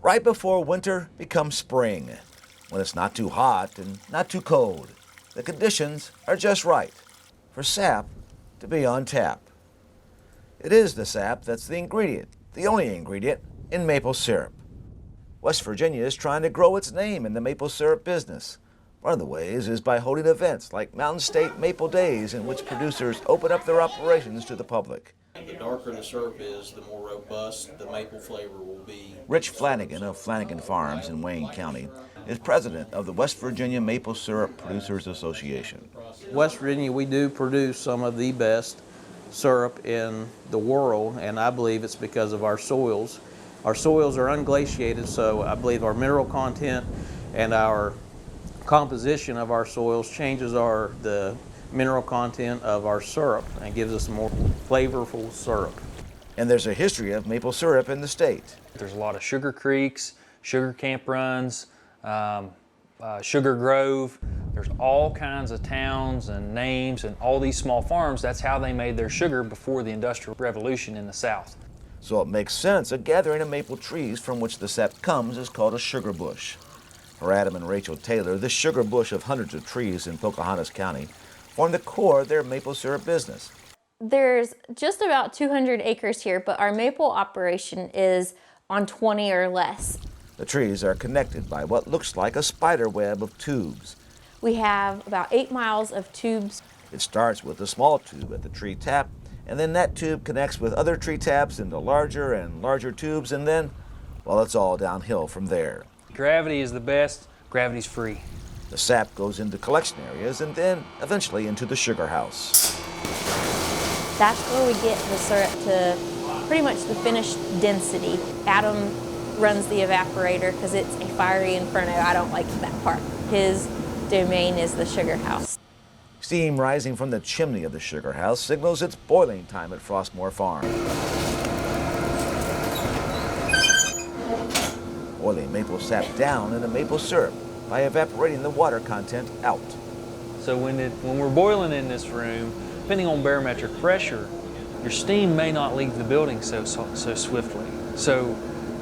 right before winter becomes spring, when it's not too hot and not too cold. The conditions are just right for sap to be on tap. It is the sap that's the ingredient, the only ingredient, in maple syrup. West Virginia is trying to grow its name in the maple syrup business. One of the ways is by holding events like Mountain State Maple Days, in which producers open up their operations to the public. The darker the syrup is, the more robust the maple flavor will be. Rich Flanagan of Flanagan Farms in Wayne County is president of the West Virginia Maple Syrup Producers Association. West Virginia, we do produce some of the best syrup in the world, and I believe it's because of our soils. Our soils are unglaciated, so I believe our mineral content and our composition of our soils changes the mineral content of our syrup and gives us more flavorful syrup. And there's a history of maple syrup in the state. There's a lot of sugar creeks, sugar camp runs, Sugar Grove. There's all kinds of towns and names and all these small farms. That's how they made their sugar before the Industrial Revolution in the South. So it makes sense a gathering of maple trees from which the sap comes is called a sugar bush. For Adam and Rachel Taylor, this sugar bush of hundreds of trees in Pocahontas County form the core of their maple syrup business. There's just about 200 acres here, but our maple operation is on 20 or less. The trees are connected by what looks like a spider web of tubes. We have about 8 miles of tubes. It starts with a small tube at the tree tap, and then that tube connects with other tree taps into larger and larger tubes, and then, well, it's all downhill from there. Gravity is the best. Gravity's free. The sap goes into collection areas and then eventually into the sugar house. That's where we get the syrup to pretty much the finished density. Adam runs the evaporator because it's a fiery inferno. I don't like that part. His domain is the sugar house. Steam rising from the chimney of the sugar house signals it's boiling time at Frostmore Farm. Boiling maple sap down into maple syrup by evaporating the water content out. So when we're boiling in this room, depending on barometric pressure, your steam may not leave the building so swiftly. So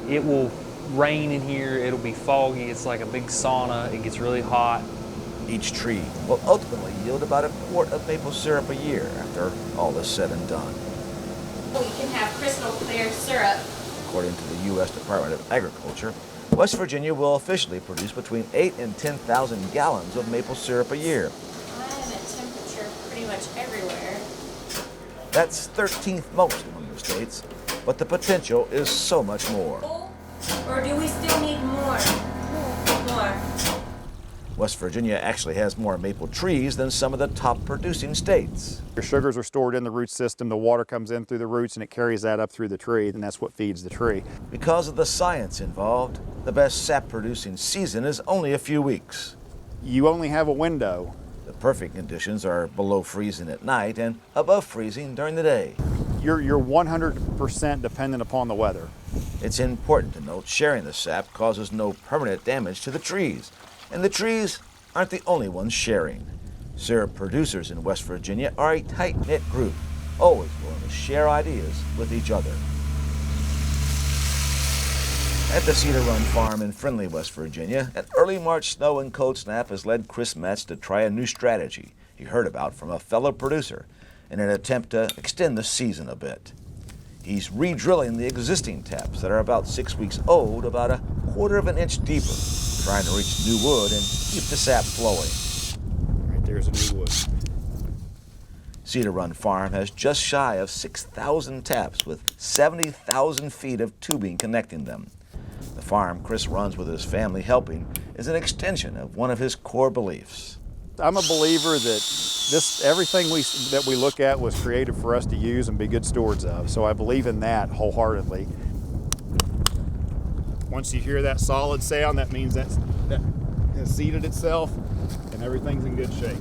it will rain in here, it'll be foggy, it's like a big sauna, it gets really hot. Each tree will ultimately yield about a quart of maple syrup a year after all is said and done. We can have crystal clear syrup. According to the U.S. Department of Agriculture, West Virginia will officially produce between 8,000 and 10,000 gallons of maple syrup a year. I am at temperature pretty much everywhere. That's 13th most among the states, but the potential is so much more. Or do we still need more? More. West Virginia actually has more maple trees than some of the top producing states. Your sugars are stored in the root system, the water comes in through the roots and it carries that up through the tree, and that's what feeds the tree. Because of the science involved, the best sap producing season is only a few weeks. You only have a window. The perfect conditions are below freezing at night and above freezing during the day. You're 100% dependent upon the weather. It's important to note sharing the sap causes no permanent damage to the trees. And the trees aren't the only ones sharing. Syrup producers in West Virginia are a tight-knit group, always willing to share ideas with each other. At the Cedar Run Farm in Friendly, West Virginia, an early March snow and cold snap has led Chris Metz to try a new strategy he heard about from a fellow producer in an attempt to extend the season a bit. He's re-drilling the existing taps that are about 6 weeks old about a quarter of an inch deeper, trying to reach new wood and keep the sap flowing. Right there's a new wood. Cedar Run Farm has just shy of 6,000 taps with 70,000 feet of tubing connecting them. The farm Chris runs with his family helping is an extension of one of his core beliefs. I'm a believer that everything that we look at was created for us to use and be good stewards of. So I believe in that wholeheartedly. Once you hear that solid sound, that means that has seated itself and everything's in good shape.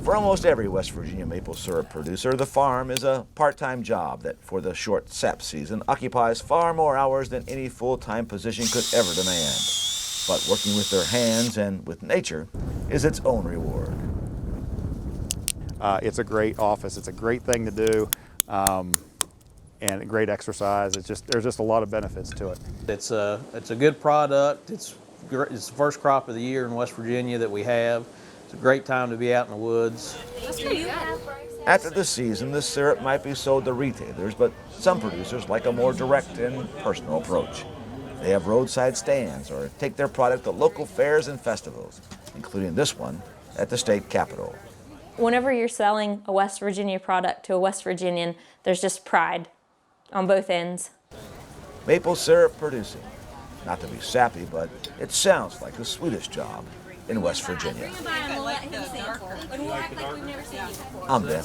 For almost every West Virginia maple syrup producer, the farm is a part-time job that, for the short sap season, occupies far more hours than any full-time position could ever demand. But working with their hands and with nature is its own reward. It's a great office. It's a great thing to do. and great exercise. There's just a lot of benefits to it. It's a good product. It's the first crop of the year in West Virginia that we have. It's a great time to be out in the woods. After the season, the syrup might be sold to retailers, but some producers like a more direct and personal approach. They have roadside stands or take their product to local fairs and festivals, including this one at the state capitol. Whenever you're selling a West Virginia product to a West Virginian, there's just pride on both ends. Maple syrup producing. Not to be sappy, but it sounds like the sweetest job in West Virginia. I'm Ben.